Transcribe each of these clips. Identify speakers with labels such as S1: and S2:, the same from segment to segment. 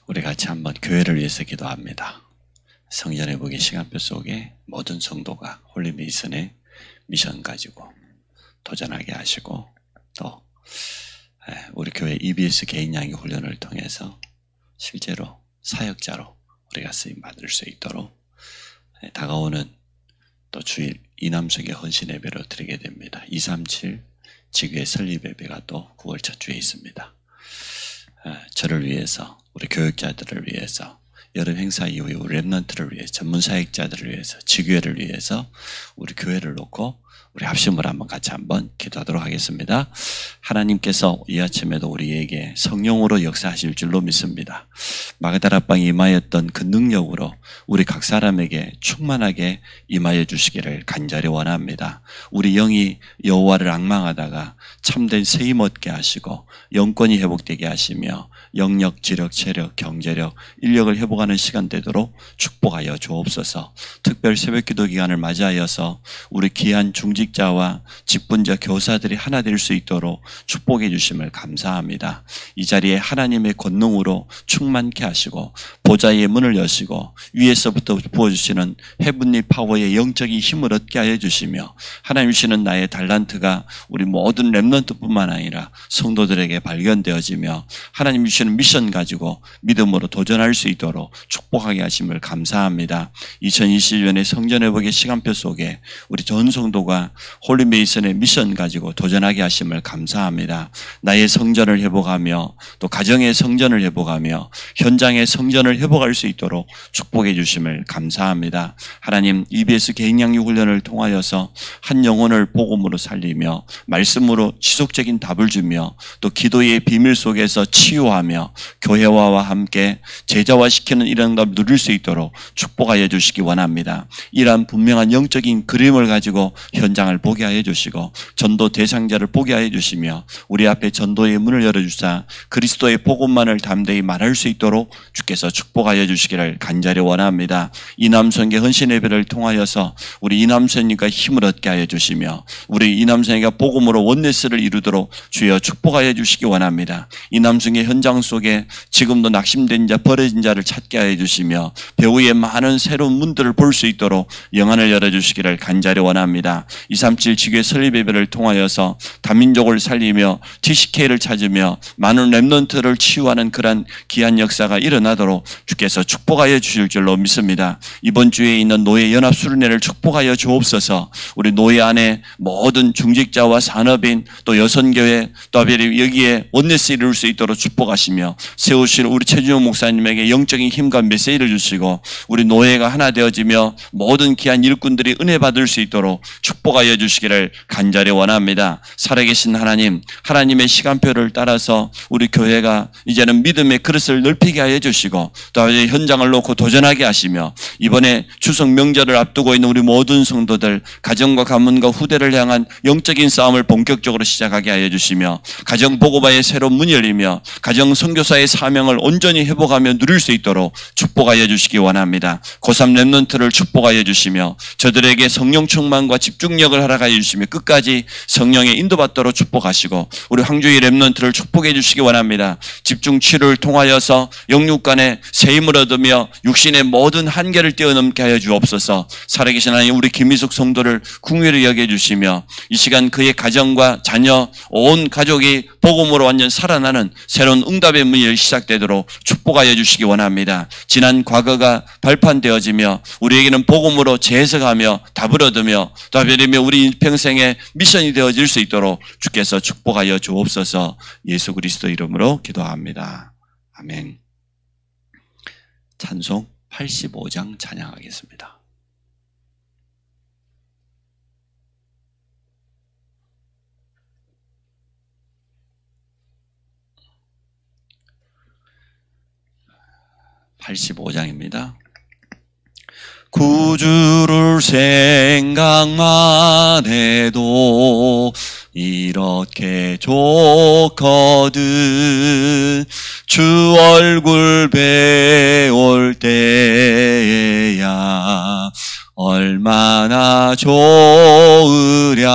S1: 우리 같이 한번 교회를 위해서 기도합니다. 성전에 보기 시간표 속에 모든 성도가 홀리메이슨의 미션 가지고 도전하게 하시고, 또 우리 교회 EBS 개인 양육 훈련을 통해서 실제로 사역자로 우리가 쓰임 받을 수 있도록 다가오는 또 주일 이남석의 헌신 예배로 드리게 됩니다. 237 지구의 설립 예배가 또 9월 첫 주에 있습니다. 저를 위해서, 우리 교육자들을 위해서, 여름 행사 이후에 우리 랩런트를 위해서, 전문 사역자들을 위해서, 지교회를 위해서 우리 교회를 놓고 우리 합심으로 같이 한번 기도하도록 하겠습니다. 하나님께서 이 아침에도 우리에게 성령으로 역사하실 줄로 믿습니다. 마그다라방에 임하였던 그 능력으로 우리 각 사람에게 충만하게 임하여 주시기를 간절히 원합니다. 우리 영이 여호와를 앙망하다가 참된 세임 얻게 하시고 영권이 회복되게 하시며 영력, 지력, 체력, 경제력, 인력을 회복하는 시간 되도록 축복하여 주옵소서. 특별 새벽기도 기간을 맞이하여서 우리 귀한 중직자와 직분자, 교사들이 하나 될 수 있도록 축복해 주심을 감사합니다. 이 자리에 하나님의 권능으로 충만케 하시고 보좌의 문을 여시고 위에서부터 부어주시는 헤븐리 파워의 영적인 힘을 얻게 하여 주시며, 하나님 주시는 나의 달란트가 우리 모든 렘넌트뿐만 아니라 성도들에게 발견되어지며 하나님 주시는 미션 가지고 믿음으로 도전할 수 있도록 축복하게 하심을 감사합니다. 2020년의 성전회복의 시간표 속에 우리 전 성도가 홀리메이슨의 미션 가지고 도전하게 하심을 감사합니다. 나의 성전을 회복하며 또 가정의 성전을 회복하며 현장의 성전을 회복할 수 있도록 축복해 주심을 감사합니다. 하나님, EBS 개인 양육 훈련을 통하여서 한 영혼을 복음으로 살리며 말씀으로 지속적인 답을 주며 또 기도의 비밀 속에서 치유하며 교회와 함께 제자화시키는 이런 답을 누릴 수 있도록 축복하여 주시기 원합니다. 이러한 분명한 영적인 그림을 가지고 현장을 보게 하여 주시고 전도 대상자를 보게 하여 주시며 우리 앞에 전도의 문을 열어주사 그리스도의 복음만을 담대히 말할 수 있도록 주께서 축복하여 주시기를 간절히 원합니다. 이남선교 헌신 예배를 통하여서 우리 이남선이가 힘을 얻게 하여 주시며 우리 이남선이가 복음으로 원네스를 이루도록 주여 축복하여 주시기 원합니다. 이남선의 현장 속에 지금도 낙심된 자, 버려진 자를 찾게 하여 주시며 배후의 많은 새로운 문들을 볼 수 있도록 영안을 열어주시기를 간절히 원합니다. 237 지교회 설립 예배를 통하여서 다민족을 살리며 TCK를 찾으며 많은 렘넌트를 치유하는 그런 귀한 역사가 일어나도록 주께서 축복하여 주실 줄로 믿습니다. 이번 주에 있는 노예 연합 수련회를 축복하여 주옵소서. 우리 노예 안에 모든 중직자와 산업인 또 여선교회 또 여기에 원네스 이룰 수 있도록 축복하시며 세우실 우리 최준용 목사님에게 영적인 힘과 메시지를 주시고 우리 노예가 하나 되어지며 모든 귀한 일꾼들이 은혜 받을 수 있도록 축복하여 주시기를 간절히 원합니다. 살아계신 하나님, 하나님의 시간표를 따라서 우리 교회가 이제는 믿음의 그릇을 넓히게 하여 주시고 또 현장을 놓고 도전하게 하시며 이번에 추석 명절을 앞두고 있는 우리 모든 성도들 가정과 가문과 후대를 향한 영적인 싸움을 본격적으로 시작하게 하여 주시며 가정 보고바의 새로운 문이 열리며 가정 선교사의 사명을 온전히 회복하며 누릴 수 있도록 축복하여 주시기 원합니다. 고3 렘넌트를 축복하여 주시며 저들에게 성령 충만과 집중력을 허락하여 주시며 끝까지 성령의 인도받도록 축복하시고 우리 황주의 렘넌트를 축복해 주시기 원합니다. 집중 치료를 통하여서 영육간에 세임을 얻으며 육신의 모든 한계를 뛰어넘게 하여 주옵소서. 살아계신 하나님, 우리 김희숙 성도를 궁휼히 여겨주시며 이 시간 그의 가정과 자녀 온 가족이 복음으로 완전 살아나는 새로운 응답의 문이 시작되도록 축복하여 주시기 원합니다. 지난 과거가 발판되어지며 우리에게는 복음으로 재해석하며 답을 얻으며 또 우리 평생의 미션이 되어질 수 있도록 주께서 축복하여 주옵소서. 예수 그리스도 이름으로 기도합니다. 아멘. 찬송 85장 찬양하겠습니다. (85장입니다) 구주를 생각만 해도 이렇게 좋거든. 주 얼굴 배울 때야 얼마나 좋으랴.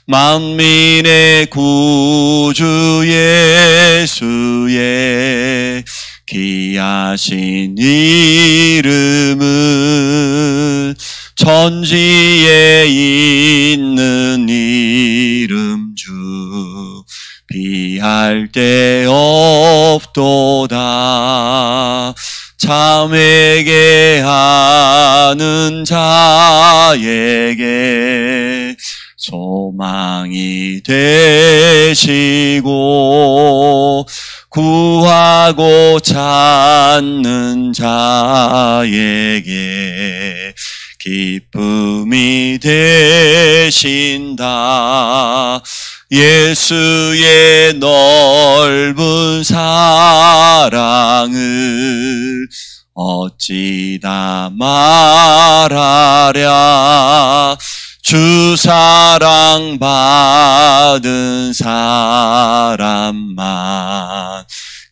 S1: 만민의 구주 예수의 귀하신 이름은 천지에 있는 이름 주 비할 데 없도다. 참회게 하는 자에게 소망이 되시고 구하고 찾는 자에게 기쁨이 되신다. 예수의 넓은 사랑을 어찌다 말하랴. 주 사랑 받은 사람만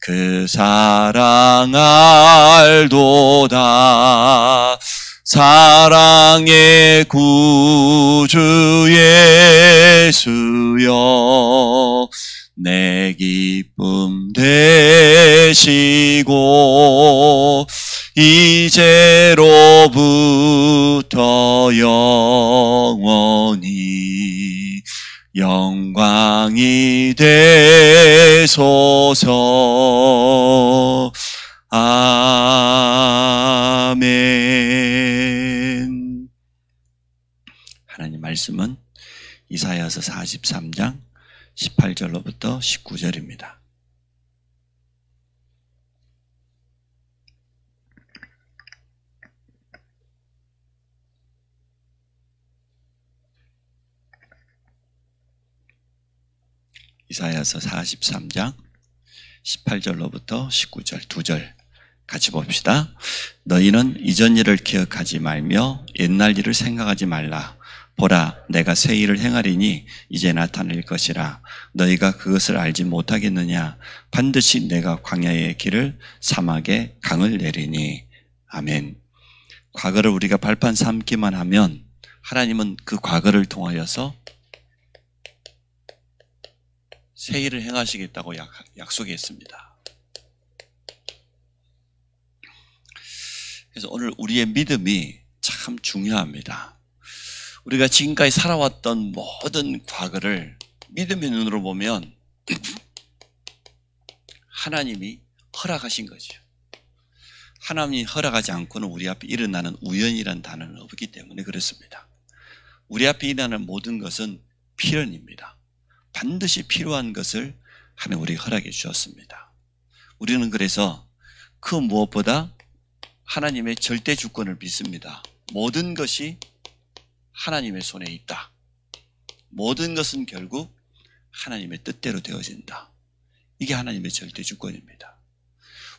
S1: 그 사랑 알도다. 사랑의 구주 예수여 내 기쁨 되시고 이제로부터 영원히 영광이 되소서. 아멘. 하나님 말씀은 이사야서 43장 18절로부터 19절입니다. 이사야서 43장 18절로부터 19절 2절 같이 봅시다. 너희는 이전 일을 기억하지 말며 옛날 일을 생각하지 말라. 보라, 내가 새 일을 행하리니 이제 나타낼 것이라. 너희가 그것을 알지 못하겠느냐? 반드시 내가 광야의 길을 사막에 강을 내리니. 아멘. 과거를 우리가 발판 삼기만 하면 하나님은 그 과거를 통하여서 새 일을 행하시겠다고 약속했습니다. 그래서 오늘 우리의 믿음이 참 중요합니다. 우리가 지금까지 살아왔던 모든 과거를 믿음의 눈으로 보면 하나님이 허락하신 거죠. 하나님이 허락하지 않고는 우리 앞에 일어나는 우연이라는 단어는 없기 때문에 그렇습니다. 우리 앞에 일어나는 모든 것은 필연입니다. 반드시 필요한 것을 하나님 우리에게 허락해 주셨습니다. 우리는 그래서 그 무엇보다 하나님의 절대 주권을 믿습니다. 모든 것이 하나님의 손에 있다. 모든 것은 결국 하나님의 뜻대로 되어진다. 이게 하나님의 절대 주권입니다.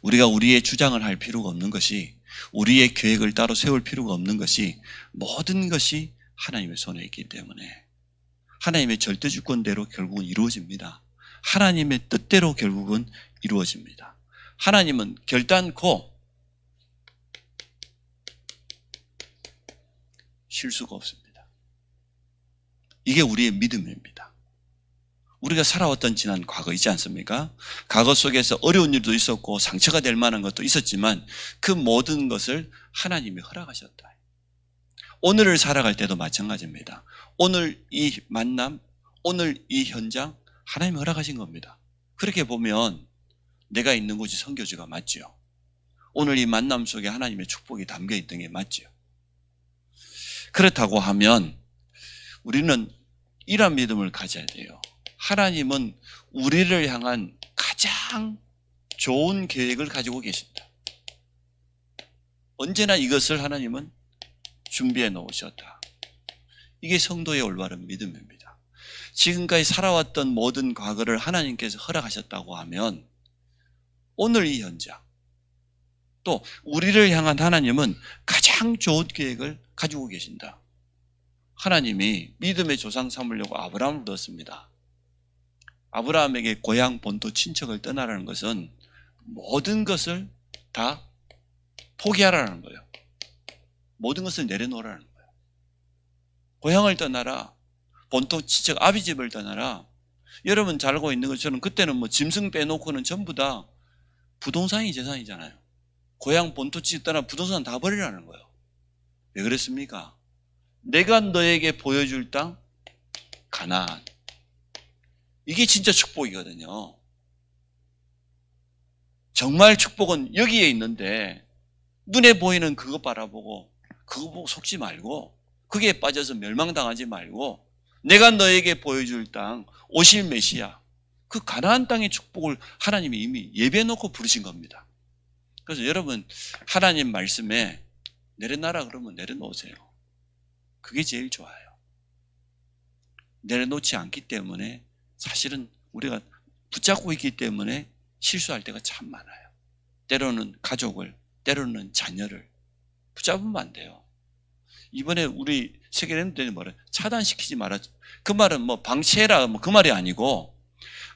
S1: 우리가 우리의 주장을 할 필요가 없는 것이, 우리의 계획을 따로 세울 필요가 없는 것이, 모든 것이 하나님의 손에 있기 때문에 하나님의 절대 주권대로 결국은 이루어집니다. 하나님의 뜻대로 결국은 이루어집니다. 하나님은 결단코 실수가 없습니다. 이게 우리의 믿음입니다. 우리가 살아왔던 지난 과거 있지 않습니까? 과거 속에서 어려운 일도 있었고 상처가 될 만한 것도 있었지만 그 모든 것을 하나님이 허락하셨다. 오늘을 살아갈 때도 마찬가지입니다. 오늘 이 만남, 오늘 이 현장 하나님이 허락하신 겁니다. 그렇게 보면 내가 있는 곳이 선교지가 맞죠. 오늘 이 만남 속에 하나님의 축복이 담겨 있던 게 맞죠. 그렇다고 하면 우리는 이런 믿음을 가져야 돼요. 하나님은 우리를 향한 가장 좋은 계획을 가지고 계신다. 언제나 이것을 하나님은 준비해 놓으셨다. 이게 성도의 올바른 믿음입니다. 지금까지 살아왔던 모든 과거를 하나님께서 허락하셨다고 하면 오늘 이 현장, 또 우리를 향한 하나님은 가장 좋은 계획을 가지고 계신다. 하나님이 믿음의 조상 삼으려고 아브라함을 불렀습니다. 아브라함에게 고향 본토 친척을 떠나라는 것은 모든 것을 다 포기하라는 거예요. 모든 것을 내려놓으라는 거예요. 고향을 떠나라, 본토 친척 아비 집을 떠나라. 여러분 잘 알고 있는 것처럼 그때는 뭐 짐승 빼놓고는 전부 다 부동산이 재산이잖아요. 고향 본토 집 떠나 부동산 다 버리라는 거예요. 왜 그랬습니까? 내가 너에게 보여줄 땅 가나안. 이게 진짜 축복이거든요. 정말 축복은 여기에 있는데 눈에 보이는 그거 바라보고 그거 보고 속지 말고 그게 빠져서 멸망당하지 말고 내가 너에게 보여줄 땅 오실 메시아 그 가나안 땅의 축복을 하나님이 이미 예배해놓고 부르신 겁니다. 그래서 여러분 하나님 말씀에 내려놔라 그러면 내려놓으세요. 그게 제일 좋아요. 내려놓지 않기 때문에 사실은 우리가 붙잡고 있기 때문에 실수할 때가 참 많아요. 때로는 가족을, 때로는 자녀를 붙잡으면 안 돼요. 이번에 우리 세계랜드에 뭐래? 차단시키지 마라. 그 말은 뭐 방치해라 뭐 그 말이 아니고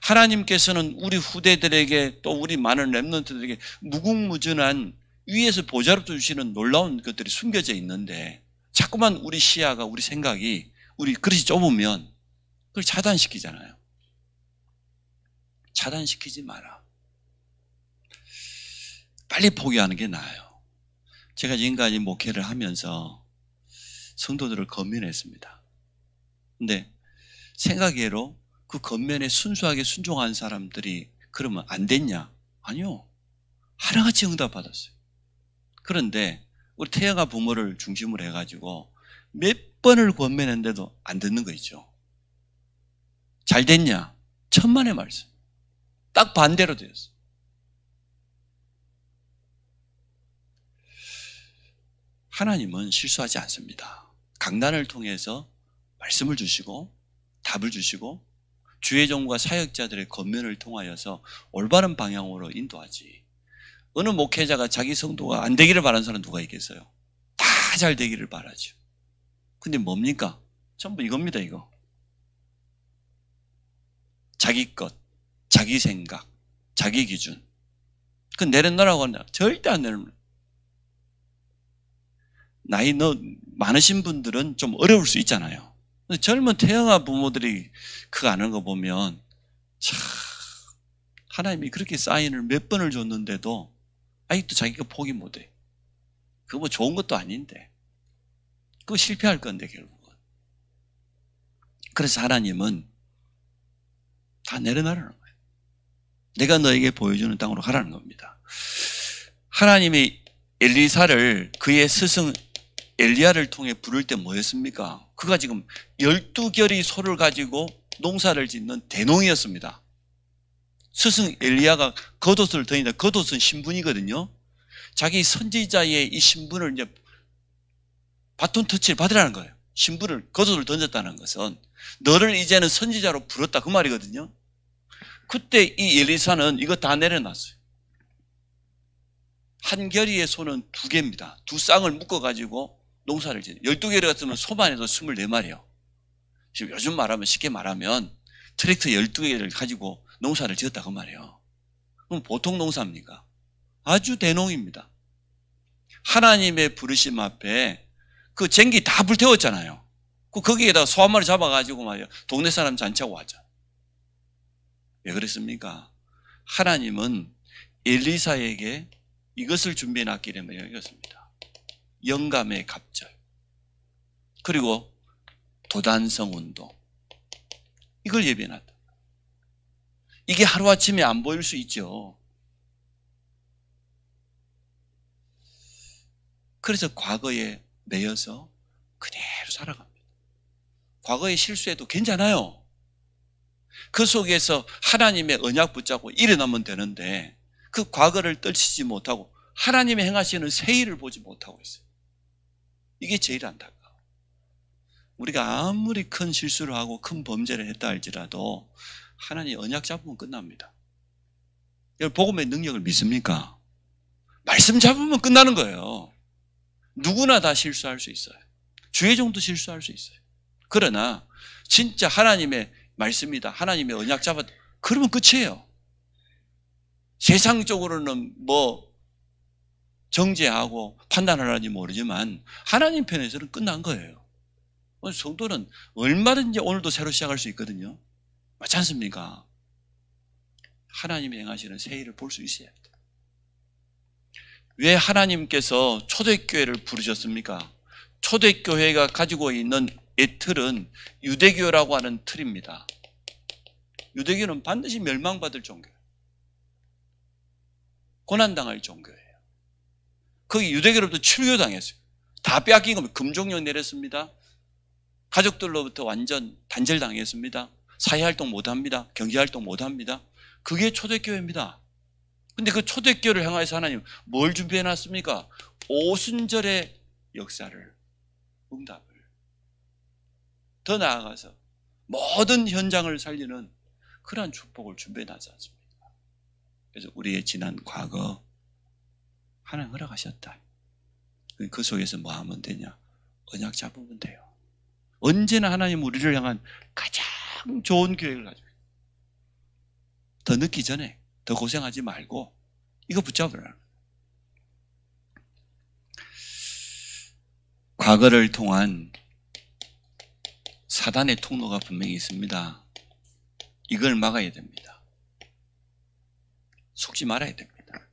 S1: 하나님께서는 우리 후대들에게 또 우리 많은 렘넌트들에게 무궁무진한 위에서 보좌롭게 주시는 놀라운 것들이 숨겨져 있는데 자꾸만 우리 시야가 우리 생각이 우리 그릇이 좁으면 그걸 차단시키잖아요. 차단시키지 마라. 빨리 포기하는 게 나아요. 제가 지금까지 목회를 하면서 성도들을 건면했습니다. 근데 생각외로 그 건면에 순수하게 순종한 사람들이 그러면 안 됐냐? 아니요. 하나같이 응답받았어요. 그런데 우리 태영아 부모를 중심으로 해가지고 몇 번을 권면했는데도 안 듣는 거 있죠. 잘 됐냐? 천만의 말씀. 딱 반대로 되었어. 하나님은 실수하지 않습니다. 강단을 통해서 말씀을 주시고 답을 주시고 주의 종과 사역자들의 권면을 통하여서 올바른 방향으로 인도하지. 어느 목회자가 자기 성도가 안 되기를 바라는 사람 누가 있겠어요? 다 잘 되기를 바라죠. 근데 뭡니까? 전부 이겁니다, 이거. 자기 것, 자기 생각, 자기 기준. 그 내려놓으라고 하냐? 절대 안 내려놓아요. 나이 많으신 분들은 좀 어려울 수 있잖아요. 근데 젊은 태영아 부모들이 그거 안 하는 거 보면 참 하나님이 그렇게 사인을 몇 번을 줬는데도 아직도 자기가 포기 못해. 그거 뭐 좋은 것도 아닌데 그거 실패할 건데 결국은. 그래서 하나님은 다 내려놔라는 거예요. 내가 너에게 보여주는 땅으로 가라는 겁니다. 하나님이 엘리사를 그의 스승 엘리야를 통해 부를 때 뭐였습니까? 그가 지금 12결의 소를 가지고 농사를 짓는 대농이었습니다. 스승 엘리야가 겉옷을 던진다. 겉옷은 신분이거든요. 자기 선지자의 이 신분을 이제 바톤 터치를 받으라는 거예요. 신분을, 겉옷을 던졌다는 것은 너를 이제는 선지자로 부렀다 그 말이거든요. 그때 이 엘리사는 이거 다 내려놨어요. 한 결의의 소는 2개입니다. 2쌍을 묶어가지고 농사를 짓는. 12개를 같으면 소만 해도 24마리요. 지금 요즘 말하면 쉽게 말하면 트랙터 12개를 가지고 농사를 지었다 그 말이에요. 그럼 보통 농사입니까? 아주 대농입니다. 하나님의 부르심 앞에 그 쟁기 다 불태웠잖아요. 거기에다가 소 한 마리 잡아가지고 말이야 동네 사람 잔치하고 왔죠. 왜 그랬습니까? 하나님은 엘리사에게 이것을 준비해 놨기를 이것입니다. 영감의 갑절 그리고 도단성 운동 이걸 예비해 놨다. 이게 하루아침에 안 보일 수 있죠. 그래서 과거에 매여서 그대로 살아갑니다. 과거의 실수해도 괜찮아요. 그 속에서 하나님의 언약 붙잡고 일어나면 되는데 그 과거를 떨치지 못하고 하나님의 행하시는 새 일을 보지 못하고 있어요. 이게 제일 안타까워. 우리가 아무리 큰 실수를 하고 큰 범죄를 했다 할지라도 하나님 언약 잡으면 끝납니다. 여러분 복음의 능력을 믿습니까? 말씀 잡으면 끝나는 거예요. 누구나 다 실수할 수 있어요. 주의 종도 실수할 수 있어요. 그러나 진짜 하나님의 말씀이다. 하나님의 언약 잡았다. 그러면 끝이에요. 세상적으로는 뭐 정죄하고 판단하는지 모르지만 하나님 편에서는 끝난 거예요. 성도는 얼마든지 오늘도 새로 시작할 수 있거든요. 맞지 않습니까? 하나님이 행하시는 새 일을 볼 수 있어야 합니다. 왜 하나님께서 초대교회를 부르셨습니까? 초대교회가 가지고 있는 이 틀은 유대교라고 하는 틀입니다. 유대교는 반드시 멸망받을 종교예요. 고난당할 종교예요. 거기 유대교로부터 출교당했어요. 다 빼앗긴 겁니다. 금종령 내렸습니다. 가족들로부터 완전 단절당했습니다. 사회활동 못합니다. 경제활동 못합니다. 그게 초대교회입니다. 근데 그 초대교회를 향해서 하나님 뭘 준비해놨습니까? 오순절의 역사를, 응답을. 더 나아가서 모든 현장을 살리는 그러한 축복을 준비해놨지 않습니까? 그래서 우리의 지난 과거 하나님 허락하셨다. 그 속에서 뭐 하면 되냐? 언약 잡으면 돼요. 언제나 하나님 우리를 향한 가장 좋은 계획을 가지고 있어요. 더 늦기 전에 더 고생하지 말고 이거 붙잡으라. 과거를 통한 사단의 통로가 분명히 있습니다. 이걸 막아야 됩니다. 속지 말아야 됩니다.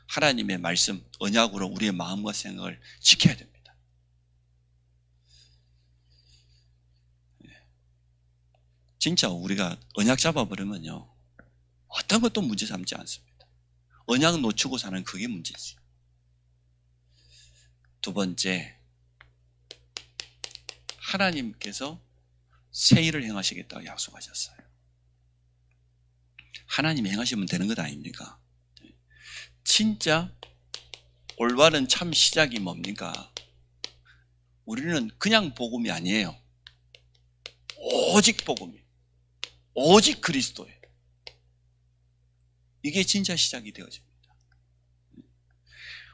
S1: 하나님의 말씀, 언약으로 우리의 마음과 생각을 지켜야 됩니다. 진짜 우리가 언약 잡아버리면요, 어떤 것도 문제 삼지 않습니다. 언약 놓치고 사는 그게 문제지. 두 번째, 하나님께서 새 일을 행하시겠다고 약속하셨어요. 하나님이 행하시면 되는 것 아닙니까? 진짜 올바른 참 시작이 뭡니까? 우리는 그냥 복음이 아니에요. 오직 복음이에요. 오직 그리스도예요. 이게 진짜 시작이 되어집니다.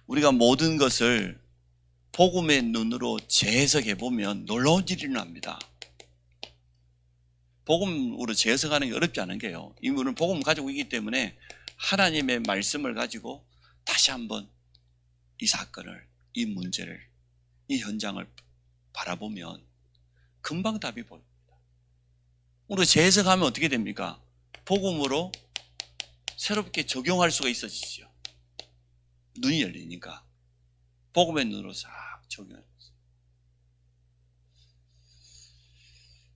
S1: 우리가 모든 것을 복음의 눈으로 재해석해 보면 놀라운 일이 일어납니다. 복음으로 재해석하는 게 어렵지 않은 게요. 우리는 복음을 가지고 있기 때문에 하나님의 말씀을 가지고 다시 한번 이 사건을, 이 문제를, 이 현장을 바라보면 금방 답이 보입니다. 우리가 재해석하면 어떻게 됩니까? 복음으로 새롭게 적용할 수가 있어지죠. 눈이 열리니까 복음의 눈으로 싹 적용해요.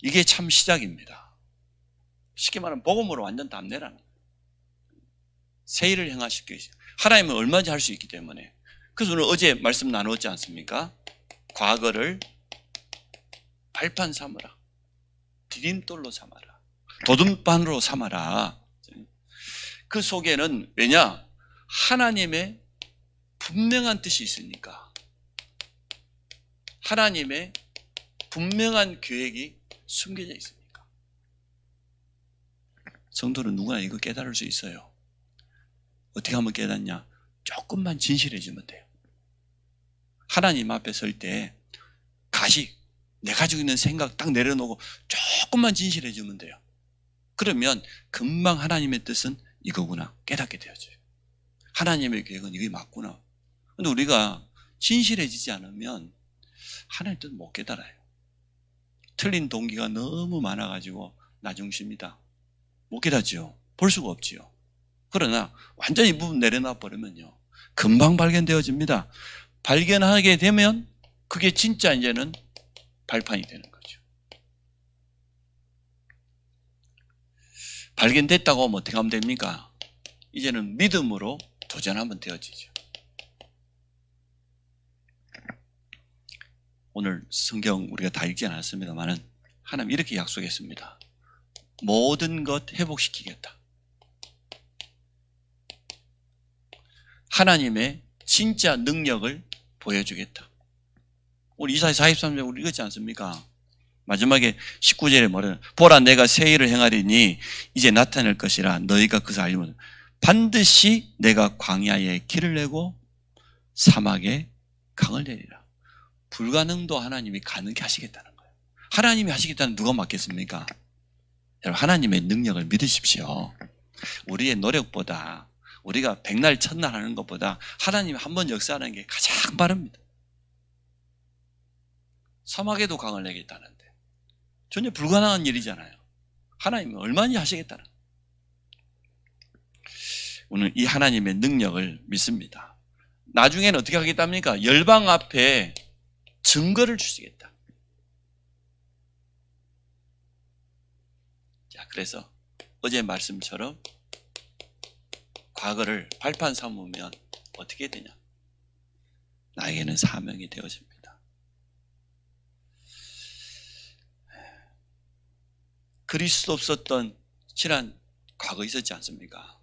S1: 이게 참 시작입니다. 쉽게 말하면 복음으로 완전 답내라는 거예요. 새 일을 행하실 것이 하나님은 얼마든지 할 수 있기 때문에. 그래서 오늘 어제 말씀 나누었지 않습니까? 과거를 발판 삼으라, 디딤돌로 삼아라, 도둠반으로 삼아라. 그 속에는 왜냐? 하나님의 분명한 뜻이 있으니까. 하나님의 분명한 계획이 숨겨져 있으니까. 성도는 누구나 이거 깨달을 수 있어요. 어떻게 하면 깨닫냐? 조금만 진실해지면 돼요. 하나님 앞에 설 때 가식, 내 가지고 있는 생각 딱 내려놓고 조금만 진실해지면 돼요. 그러면 금방 하나님의 뜻은 이거구나 깨닫게 되어져요. 하나님의 계획은 이게 맞구나. 근데 우리가 진실해지지 않으면 하나님의 뜻 못 깨달아요. 틀린 동기가 너무 많아가지고 나중심이다. 못 깨닫지요. 볼 수가 없지요. 그러나 완전히 이 부분 내려놔 버리면요, 금방 발견되어집니다. 발견하게 되면 그게 진짜 이제는 발판이 되는 거죠. 발견됐다고 하면 어떻게 하면 됩니까? 이제는 믿음으로 도전하면 되어지죠. 오늘 성경 우리가 다 읽지 않았습니다만은 하나님 이렇게 약속했습니다. 모든 것 회복시키겠다. 하나님의 진짜 능력을 보여주겠다. 우리 이사야 43장 우리 읽었지 않습니까? 마지막에 19절에 뭐래요? 보라 내가 새 일을 행하리니 이제 나타낼 것이라 너희가 그것을 알면 반드시 내가 광야에 길을 내고 사막에 강을 내리라. 불가능도 하나님이 가능케 하시겠다는 거예요. 하나님이 하시겠다는 누가 맡겠습니까? 여러분 하나님의 능력을 믿으십시오. 우리의 노력보다 우리가 백날 첫날 하는 것보다 하나님이 한 번 역사하는 게 가장 빠릅니다. 사막에도 강을 내겠다는데 전혀 불가능한 일이잖아요. 하나님은 얼마나 하시겠다는 거예요. 오늘 이 하나님의 능력을 믿습니다. 나중에는 어떻게 하겠답니까? 열방 앞에 증거를 주시겠다. 자, 그래서 어제 말씀처럼 과거를 발판 삼으면 어떻게 되냐? 나에게는 사명이 되어집니다. 그리스도 없었던 지난 과거 있었지 않습니까?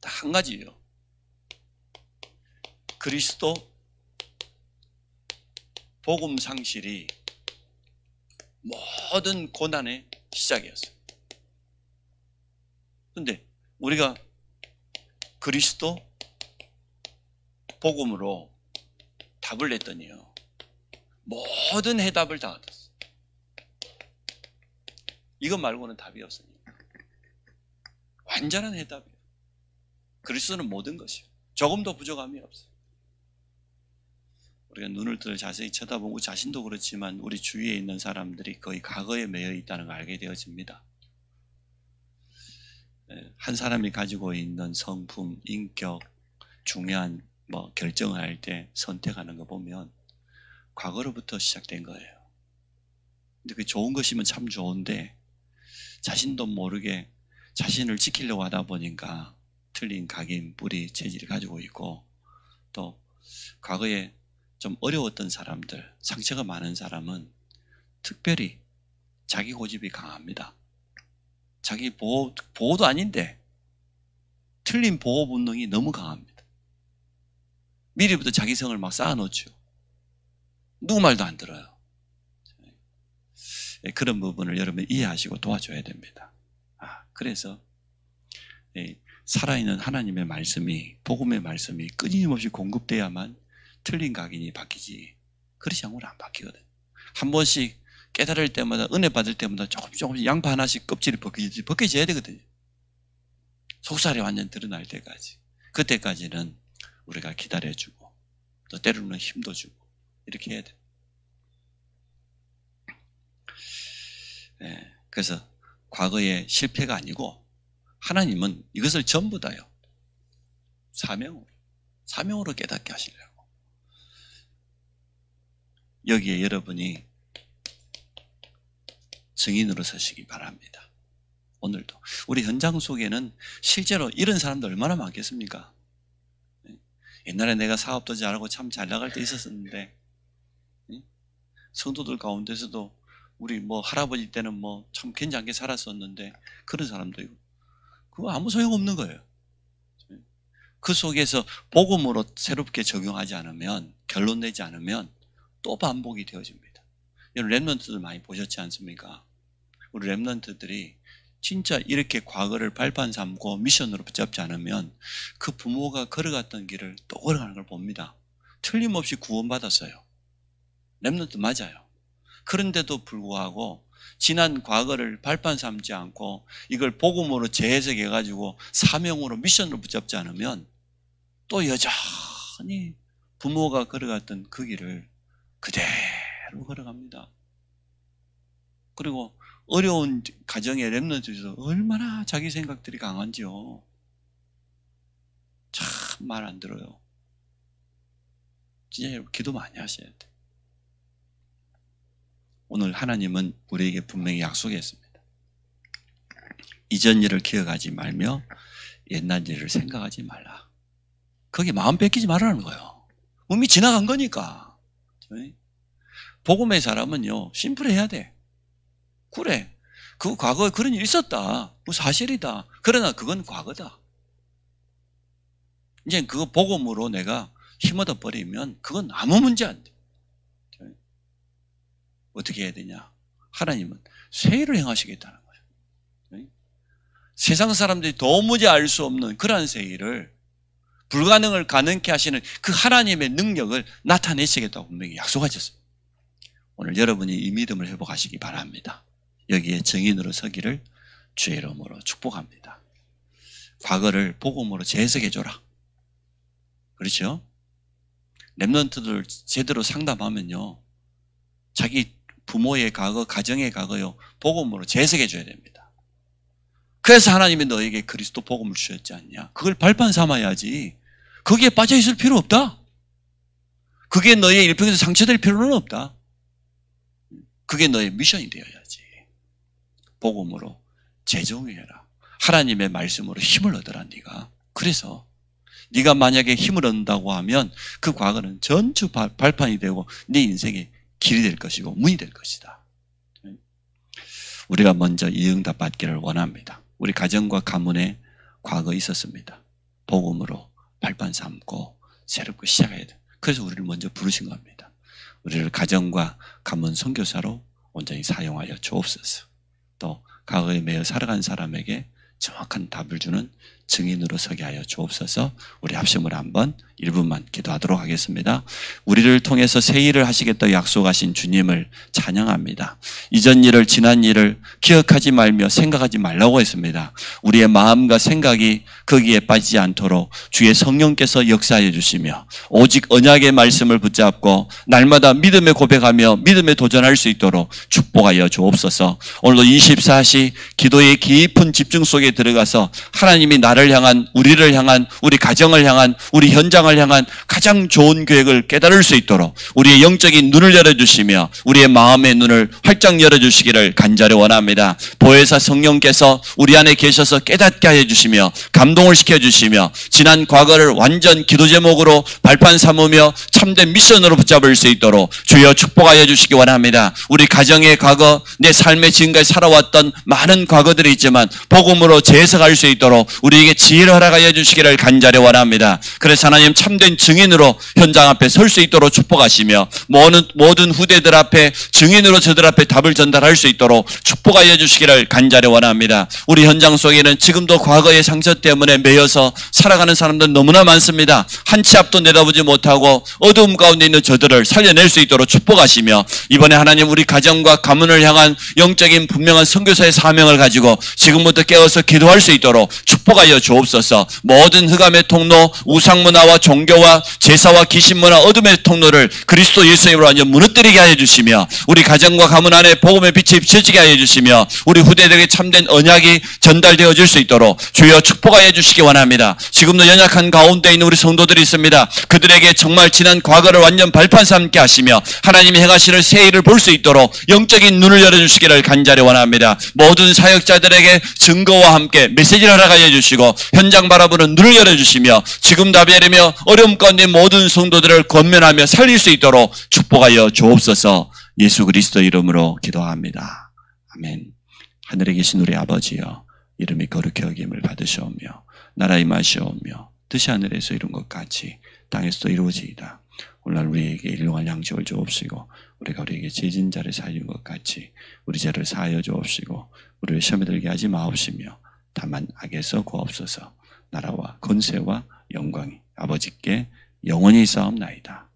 S1: 딱 한 가지예요. 그리스도 복음 상실이 모든 고난의 시작이었어요. 그런데 우리가 그리스도 복음으로 답을 냈더니요, 모든 해답을 다 얻었어요. 이것 말고는 답이 없으니까. 완전한 해답이에요. 그리스도는 모든 것이에요. 조금도 부족함이 없어요. 우리가 눈을 들어 자세히 쳐다보고 자신도 그렇지만 우리 주위에 있는 사람들이 거의 과거에 매여 있다는 걸 알게 되어집니다. 한 사람이 가지고 있는 성품, 인격, 중요한 결정을 할 때 선택하는 거 보면 과거로부터 시작된 거예요. 근데 그게 좋은 것이면 참 좋은데 자신도 모르게 자신을 지키려고 하다 보니까 틀린 각인, 뿌리, 체질을 가지고 있고, 또 과거에 좀 어려웠던 사람들, 상처가 많은 사람은 특별히 자기 고집이 강합니다. 자기 보호도 아닌데 틀린 보호 본능이 너무 강합니다. 미리부터 자기 성을 막 쌓아놓죠. 누구 말도 안 들어요. 그런 부분을 여러분 이해하시고 도와줘야 됩니다. 그래서 살아있는 하나님의 말씀이, 복음의 말씀이 끊임없이 공급돼야만 틀린 각인이 바뀌지, 그렇지 않고는 안 바뀌거든. 한 번씩 깨달을 때마다, 은혜 받을 때마다 조금씩 양파 하나씩 껍질이 벗겨져야 되거든요. 속살이 완전 드러날 때까지. 그때까지는 우리가 기다려주고 또 때로는 힘도 주고 이렇게 해야 돼. 그래서 과거의 실패가 아니고 하나님은 이것을 전부 다요, 사명으로 깨닫게 하시려고. 여기에 여러분이 증인으로 서시기 바랍니다. 오늘도 우리 현장 속에는 실제로 이런 사람들 얼마나 많겠습니까? 옛날에 내가 사업도 잘하고 참 잘 나갈 때 있었는데, 성도들 가운데서도 우리 할아버지 때는 참 괜찮게 살았었는데, 그런 사람도 있고, 그거 아무 소용없는 거예요. 그 속에서 복음으로 새롭게 적용하지 않으면, 결론 내지 않으면 또 반복이 되어집니다. 여러분 랩런트들 많이 보셨지 않습니까? 우리 랩런트들이 진짜 이렇게 과거를 발판 삼고 미션으로 붙잡지 않으면 그 부모가 걸어갔던 길을 또 걸어가는 걸 봅니다. 틀림없이 구원받았어요. 랩런트 맞아요. 그런데도 불구하고 지난 과거를 발판 삼지 않고 이걸 복음으로 재해석해가지고 사명으로, 미션으로 붙잡지 않으면 또 여전히 부모가 걸어갔던 그 길을 그대로 걸어갑니다. 그리고 어려운 가정의 랩런트에서 얼마나 자기 생각들이 강한지요. 참 말 안 들어요. 진짜 여러분 기도 많이 하셔야 돼. 오늘 하나님은 우리에게 분명히 약속했습니다. 이전 일을 기억하지 말며 옛날 일을 생각하지 말라. 거기에 마음 뺏기지 말라는 거예요. 이미 지나간 거니까. 복음의 사람은요, 심플해야 돼. 그래, 그 과거에 그런 일이 있었다, 그 사실이다. 그러나 그건 과거다. 이제 그거 복음으로 내가 힘얻어 버리면 그건 아무 문제 안 돼. 어떻게 해야 되냐? 하나님은 새 일을 행하시겠다는 거예요. 세상 사람들이 도무지 알 수 없는 그러한 새 일을, 불가능을 가능케 하시는 그 하나님의 능력을 나타내시겠다고 분명히 약속하셨어요. 오늘 여러분이 이 믿음을 회복하시기 바랍니다. 여기에 증인으로 서기를 주의 이름으로 축복합니다. 과거를 복음으로 재해석해줘라. 그렇죠? 랩런트들 제대로 상담하면요, 자기 부모의 과거, 가정의 과거요, 복음으로 재해석해줘야 됩니다. 그래서 하나님이 너에게 그리스도 복음을 주셨지 않냐? 그걸 발판 삼아야지. 거기에 빠져 있을 필요 없다. 그게 너의 일평에서 상처될 필요는 없다. 그게 너의 미션이 되어야지. 복음으로 재정의해라. 하나님의 말씀으로 힘을 얻어라 네가. 그래서 네가 만약에 힘을 얻는다고 하면 그 과거는 전부 발판이 되고 네 인생의 길이 될 것이고 문이 될 것이다. 우리가 먼저 이 응답 받기를 원합니다. 우리 가정과 가문에 과거 있었습니다. 복음으로 발판 삼고 새롭게 시작해야 돼. 그래서 우리를 먼저 부르신 겁니다. 우리를 가정과 가문 선교사로 온전히 사용하여 주옵소서. 또 과거에 매여 살아간 사람에게 정확한 답을 주는 증인으로 서게 하여 주옵소서. 우리 합심으로 한번 1분만 기도하도록 하겠습니다. 우리를 통해서 새 일을 하시겠다고 약속하신 주님을 찬양합니다. 이전 일을 지난 일을 기억하지 말며 생각하지 말라고 했습니다. 우리의 마음과 생각이 거기에 빠지지 않도록 주의 성령께서 역사해 주시며 오직 언약의 말씀을 붙잡고 날마다 믿음에 고백하며 믿음에 도전할 수 있도록 축복하여 주옵소서. 오늘도 24시 기도의 깊은 집중 속에 들어가서 하나님이 나를 향한, 우리를 향한, 우리 가정을 향한, 우리 현장을 향한 가장 좋은 계획을 깨달을 수 있도록 우리의 영적인 눈을 열어주시며 우리의 마음의 눈을 활짝 열어주시기를 간절히 원합니다. 보혜사 성령께서 우리 안에 계셔서 깨닫게 해주시며 감동을 시켜주시며 지난 과거를 완전 기도 제목으로 발판 삼으며 참된 미션으로 붙잡을 수 있도록 주여 축복하여 주시기 원합니다. 우리 가정의 과거, 내 삶의 지금까지 살아왔던 많은 과거들이 있지만 복음으로 재해석할 수 있도록 우리에게 지혜를 허락하여 주시기를 간절히 원합니다. 그래서 하나님 참된 증인으로 현장 앞에 설 수 있도록 축복하시며 모든 후대들 앞에 증인으로 저들 앞에 답을 전달할 수 있도록 축복하여 주시기를 간절히 원합니다. 우리 현장 속에는 지금도 과거의 상처 때문에 매여서 살아가는 사람들 너무나 많습니다. 한 치 앞도 내다보지 못하고 어두움 가운데 있는 저들을 살려낼 수 있도록 축복하시며 이번에 하나님 우리 가정과 가문을 향한 영적인 분명한 선교사의 사명을 가지고 지금부터 깨어서 기도할 수 있도록 축복하여 주옵소서. 모든 흑암의 통로, 우상문화와 종교와 제사와 귀신문화, 어둠의 통로를 그리스도 예수님으로 완전 무너뜨리게 하여 주시며 우리 가정과 가문 안에 복음의 빛이 비춰지게 하여 주시며 우리 후대들에게 참된 언약이 전달되어질 수 있도록 주여 축복하여 주시기 원합니다. 지금도 연약한 가운데 있는 우리 성도들이 있습니다. 그들에게 정말 지난 과거를 완전 발판 삼게 하시며 하나님이 행하시는 새 일을 볼 수 있도록 영적인 눈을 열어주시기를 간절히 원합니다. 모든 사역자들에게 증거와 함께 메시지를 허락하여 주시고 현장 바라보는 눈을 열어주시며 지금 답이하며 어려움 가운데 모든 성도들을 권면하며 살릴 수 있도록 축복하여 주옵소서. 예수 그리스도 이름으로 기도합니다. 아멘. 하늘에 계신 우리 아버지여, 이름이 거룩히 여김을 받으시오며 나라 임하시오며 뜻이 하늘에서 이룬 것 같이 땅에서도 이루어지이다. 오늘날 우리에게 일용할 양식을 주옵시고 우리가 우리에게 죄진 자를 사하여 준 것 같이 우리 죄를 사하여 주옵시고 우리를 시험에 들게 하지 마옵시며 다만 악에서 구하옵소서. 나라와 권세와 영광이 아버지께 영원히 있사옵나이다.